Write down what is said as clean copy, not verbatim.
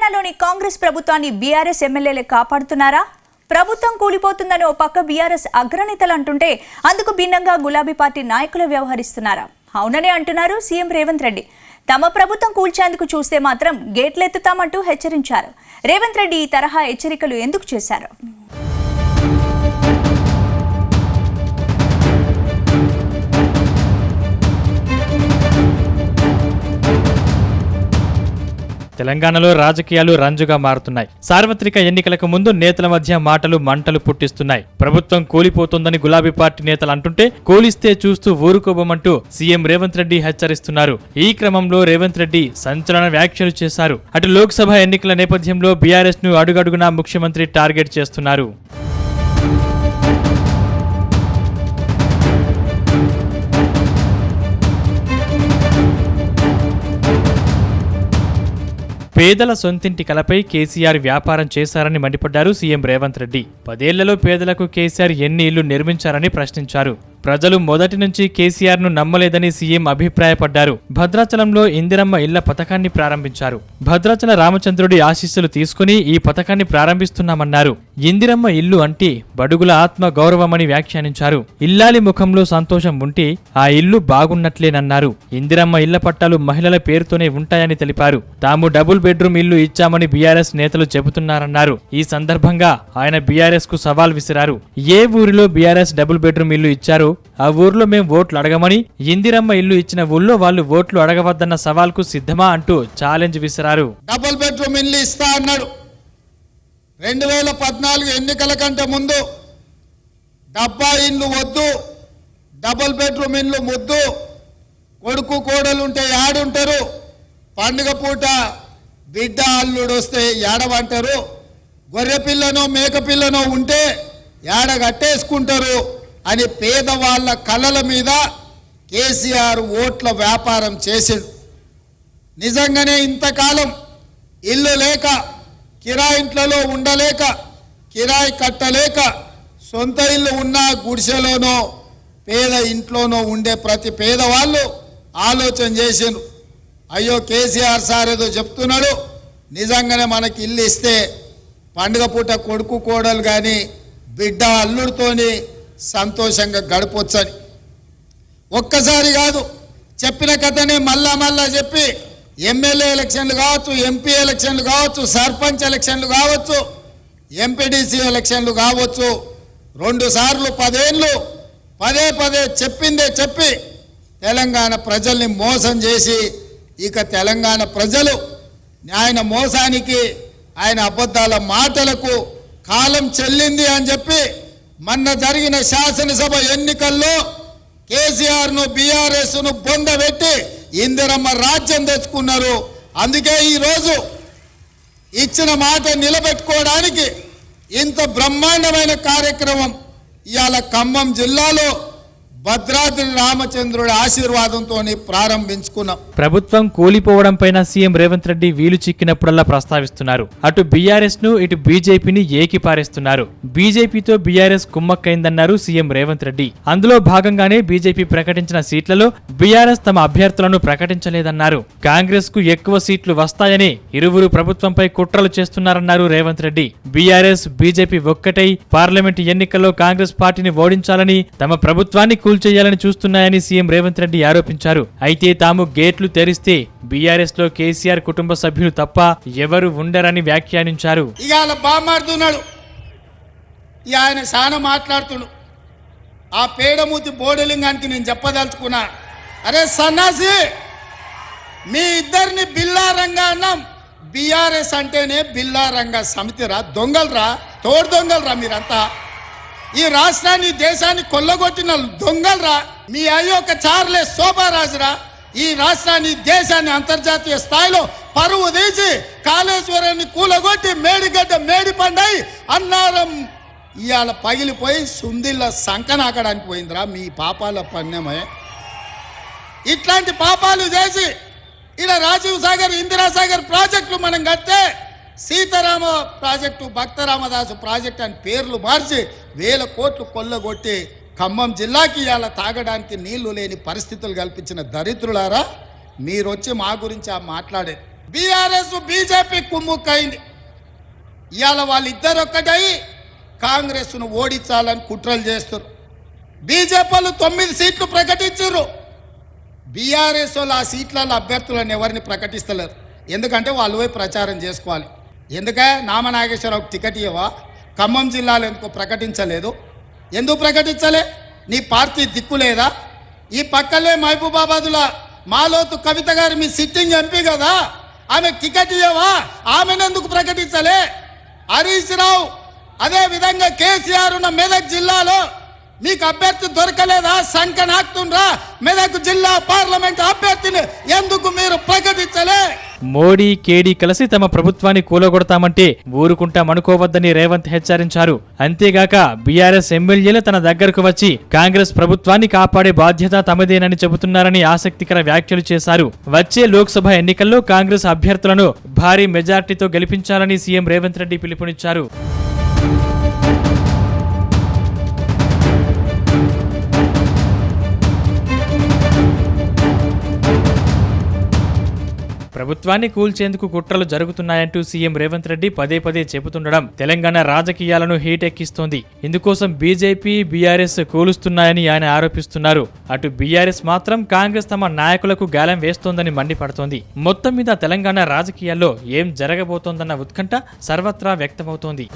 తెలంగాణలోని కాంగ్రెస్ ప్రభుత్వాన్ని బీఆర్ఎస్ ఎమ్మెల్యేలే కాపాడుతున్నారా? ప్రభుత్వం కూలిపోతుందని ఓ పక్క బీఆర్ఎస్ అగ్రనేతలు అంటుంటే అందుకు భిన్నంగా గులాబీ పార్టీ నాయకులు వ్యవహరిస్తున్నారా? అవుననే అంటున్నారు సీఎం రేవంత్ రెడ్డి. తమ ప్రభుత్వం కూల్చేందుకు చూస్తే మాత్రం గేట్లెత్తుతామంటూ హెచ్చరించారు. రేవంత్ రెడ్డి ఈ తరహా హెచ్చరికలు ఎందుకు చేశారు? తెలంగాణలో రాజకీయాలు రంజుగా మారుతున్నాయి. సార్వత్రిక ఎన్నికలకు ముందు నేతల మధ్య మాటలు మంటలు పుట్టిస్తున్నాయి. ప్రభుత్వం కూలిపోతోందని గులాబీ పార్టీ నేతలు అంటుంటే కూలిస్తే చూస్తూ ఊరుకోబోమంటూ సీఎం రేవంత్ రెడ్డి హెచ్చరిస్తున్నారు. ఈ క్రమంలో రేవంత్ రెడ్డి సంచలన వ్యాఖ్యలు చేశారు. అటు లోక్సభ ఎన్నికల నేపథ్యంలో బీఆర్ఎస్ ను అడుగడుగునా ముఖ్యమంత్రి టార్గెట్ చేస్తున్నారు. పేదల సొంతింటి కలపై కేసీఆర్ వ్యాపారం చేశారని మండిపడ్డారు సీఎం రేవంత్ రెడ్డి. 10 ఏళ్లలో పేదలకు కేసీఆర్ ఎన్ని ఇళ్లు నిర్మించారని ప్రశ్నించారు. ప్రజలు మొదటి నుంచి కేసీఆర్ ను నమ్మలేదని సీఎం అభిప్రాయపడ్డారు. భద్రాచలంలో ఇందిరమ్మ ఇళ్ల పథకాన్ని ప్రారంభించారు. భద్రాచల రామచంద్రుడి ఆశీస్సులు తీసుకుని ఈ పథకాన్ని ప్రారంభిస్తున్నామన్నారు. ఇందిరమ్మ ఇల్లు అంటే బడుగుల ఆత్మ గౌరవమని వ్యాఖ్యానించారు. ఇల్లాలి ముఖంలో సంతోషం ఉంటే ఆ ఇల్లు బాగున్నట్లేనన్నారు. ఇందిరమ్మ ఇళ్ల పట్టాలు మహిళల పేరుతోనే ఉంటాయని తెలిపారు. తాము డబుల్ బెడ్రూమ్ ఇల్లు ఇచ్చామని బీఆర్ఎస్ నేతలు చెబుతున్నారన్నారు. ఈ సందర్భంగా ఆయన బీఆర్ఎస్ కు సవాల్ విసిరారు. ఏ ఊరిలో బీఆర్ఎస్ డబుల్ బెడ్రూమ్ ఇల్లు ఇచ్చారో ఆ ఊర్లో మేం ఓట్లు అడగమని, ఇందిరమ్మ ఇల్లు ఇచ్చిన ఊళ్ళో వాళ్ళు ఓట్లు అడగవద్దన్న సవాల్కు సిద్ధమా అంటూ ఛాలెంజ్ విసిరారు. డబుల్ బెడ్రూమ్ ఇల్లు ఇస్తా అన్నాడు. 2014 ఎన్నికల కంటే ముందు డబ్బా ఇల్లు వద్దు, డబుల్ బెడ్రూమ్ ఇల్లు ముద్దు, కొడుకు కోడలుంటే యాడుంటారు, పండుగ పూట బిడ్డ అల్లుడు వస్తే ఏడవంటారు, గొర్రె పిల్లనో మేక పిల్లనో ఉంటే ఏడ కట్టేసుకుంటారు అని పేదవాళ్ళ కళ్ళల మీద కేసీఆర్ ఓట్ల వ్యాపారం చేసిండు. నిజంగానే ఇంతకాలం ఇల్లు లేక, కిరాయింట్లలో ఉండలేక, కిరాయి కట్టలేక, సొంత ఇల్లు ఉన్న గుడిసెలోనో పేద ఇంట్లోనో ఉండే ప్రతి పేదవాళ్ళు ఆలోచన చేసిండు. అయ్యో కేసీఆర్ సార్ ఏదో చెప్తున్నాడు, నిజంగానే మనకి ఇల్లు ఇస్తే పండుగ పూట కొడుకు కోడలు కానీ బిడ్డ అల్లుడితోని సంతోషంగా గడపొచ్చని. ఒక్కసారి కాదు, చెప్పిన కథనే మళ్ళా చెప్పి ఎమ్మెల్యే ఎలక్షన్లు కావచ్చు, ఎంపీ ఎలక్షన్లు కావచ్చు, సర్పంచ్ ఎలక్షన్లు కావచ్చు, ఎంపీడీసీ ఎలక్షన్లు కావచ్చు, 2 సార్లు 10 ఏళ్ళు పదే చెప్పిందే చెప్పి తెలంగాణ ప్రజల్ని మోసం చేసి ఇక తెలంగాణ ప్రజలు ఆయన మోసానికి, ఆయన అబద్ధాల మాటలకు కాలం చెల్లింది అని చెప్పి మొన్న జరిగిన శాసనసభ ఎన్నికల్లో కేసీఆర్ను బీఆర్ఎస్ను బొందబెట్టి ఇందిరమ్మ రాజ్యం తెచ్చుకున్నారు. అందుకే ఈరోజు ఇచ్చిన మాట నిలబెట్టుకోవడానికి ఇంత బ్రహ్మాండమైన కార్యక్రమం ఇవాళ ఖమ్మం జిల్లాలో భద్రాద్రి రామచంద్రుడి ఆశీర్వాదంతో ప్రారంభించుకున్నాం. ప్రభుత్వం కూలిపోవడంపైన సీఎం రేవంత్ రెడ్డి వీలు చిక్కినప్పుడల్లా ప్రస్తావిస్తున్నారు. అటు బీఆర్ఎస్ ను ఇటు బీజేపీని ఏకిపారేస్తున్నారు. బీజేపీతో బీఆర్ఎస్ కుమ్మక్కైందన్నారు సీఎం రేవంత్ రెడ్డి. అందులో భాగంగానే బీజేపీ ప్రకటించిన సీట్లలో బీఆర్ఎస్ తమ అభ్యర్థులను ప్రకటించలేదన్నారు. కాంగ్రెస్ కు ఎక్కువ సీట్లు వస్తాయని ఇరువురు ప్రభుత్వంపై కుట్రలు చేస్తున్నారన్నారు రేవంత్ రెడ్డి. బీఆర్ఎస్ బీజేపీ ఒక్కటై పార్లమెంటు ఎన్నికల్లో కాంగ్రెస్ పార్టీని ఓడించాలని, తమ ప్రభుత్వాన్ని కూల్చేయాలని చూస్తున్నాయని సీఎం రేవంత్ రెడ్డి ఆరోపించారు. అయితే తాము గేట్లు తెరిస్తే బీఆర్ఎస్ లో కేసీఆర్ కుటుంబ సభ్యులు తప్ప ఎవరు ఉండరని వ్యాఖ్యానించారు. ఇవాళ బామాడుతున్నాడు, ఆయన చాలా మాట్లాడుతున్నాడు. ఆ పేడమూతి బోడలింగానికి నేను చెప్పదలుచుకున్నా, అరే సన్నాసి, మీ ఇద్దరిని బిల్లారంగా అన్నాం. బీఆర్ఎస్ అంటేనే బిల్లారంగా సమితిరా, దొంగలరా, తోడు దొంగలరా మీరంతా. ఈ రాష్ట్రాన్ని దేశాన్ని కొల్లగొట్టిన దొంగలరా. మీ అయ్యొక్క చార్లే శోభారాజురా. ఈ రాష్ట్రాన్ని దేశాన్ని అంతర్జాతీయ స్థాయిలో పరువు తీసి కాళేశ్వరాన్ని కూలగొట్టి మేడిగడ్డ మేడిపండై అన్నారం ఇవాళ పగిలిపోయి సుందిళ్ళ సంకనాకడానికి పోయిందిరా. మీ పాపాల పన్నెమే. ఇట్లాంటి పాపాలు చేసి ఇలా రాజీవ్ సాగర్, ఇందిరాసాగర్ ప్రాజెక్టులు మనం కడితే సీతారామ ప్రాజెక్టు, భక్తరామదాసు ప్రాజెక్టు అని పేర్లు మార్చి 1000 కోట్లు కొల్లగొట్టి ఖమ్మం జిల్లాకి ఇవాళ తాగడానికి నీళ్లు లేని పరిస్థితులు కల్పించిన దరిద్రులారా, మీరొచ్చి మా గురించి మాట్లాడే బీఆర్ఎస్ బీజేపీ కుమ్ముక్కైంది. ఇవాళ వాళ్ళిద్దరు ఒక్కటై కాంగ్రెస్ను ఓడించాలని కుట్రలు చేస్తారు. బీజేపీ వాళ్ళు 9 సీట్లు ప్రకటించారు. బీఆర్ఎస్ వాళ్ళు ఆ సీట్లలో అభ్యర్థులను ఎవరిని ప్రకటిస్తలేరు. ఎందుకంటే వాళ్ళు పోయి ప్రచారం చేసుకోవాలి. ఎందుకే నామనాగేశ్వరరావు టికెట్ ఇవ్వవా? ఖమ్మం జిల్లాలో ఎందుకు ప్రకటించలేదు? ఎందుకు ప్రకటించలే? నీ పార్టీ దిక్కు లేదా? ఈ పక్కలే మహబూబాబాదుల మాలోతు కవిత గారు మీ సిట్టింగ్ ఎంపీ కదా, ఆమె టికెట్ ఇవ్వవా? ఆమెను ఎందుకు ప్రకటించలే? హరీష్ రావు అదే విధంగా కేసీఆర్ ఉన్న మెదక్ జిల్లాలో మీకు అభ్యర్థి దొరకలేదా? సంఖ నాకుతుండ్రా మెదక్ జిల్లా పార్లమెంట్ అభ్యర్థిని ఎందుకు మీరు ప్రకటించలే? మోడీ కేడీ కలిసి తమ ప్రభుత్వాన్ని కూలగొడతామంటే ఊరుకుంటామనుకోవద్దని రేవంత్ హెచ్చరించారు. అంతేగాక బీఆర్ఎస్ ఎమ్మెల్యేలు తన దగ్గరకు వచ్చి కాంగ్రెస్ ప్రభుత్వాన్ని కాపాడే బాధ్యత తమదేనని చెబుతున్నారని ఆసక్తికర వ్యాఖ్యలు చేశారు. వచ్చే లోక్సభ ఎన్నికల్లో కాంగ్రెస్ అభ్యర్థులను భారీ మెజార్టీతో గెలిపించాలని సీఎం రేవంత్ రెడ్డి పిలుపునిచ్చారు. ప్రభుత్వాన్ని కూల్చేందుకు కుట్రలు జరుగుతున్నాయంటూ సీఎం రేవంత్ రెడ్డి పదే పదే చెబుతుండడం తెలంగాణ రాజకీయాలను హీటెక్కిస్తోంది. ఇందుకోసం బీజేపీ బీఆర్ఎస్ కూలుస్తున్నాయని ఆయన ఆరోపిస్తున్నారు. అటు బీఆర్ఎస్ మాత్రం కాంగ్రెస్ తమ నాయకులకు గాలం వేస్తోందని మండిపడుతోంది. మొత్తం మీద తెలంగాణ రాజకీయాల్లో ఏం జరగబోతోందన్న ఉత్కంఠ సర్వత్రా వ్యక్తమవుతోంది.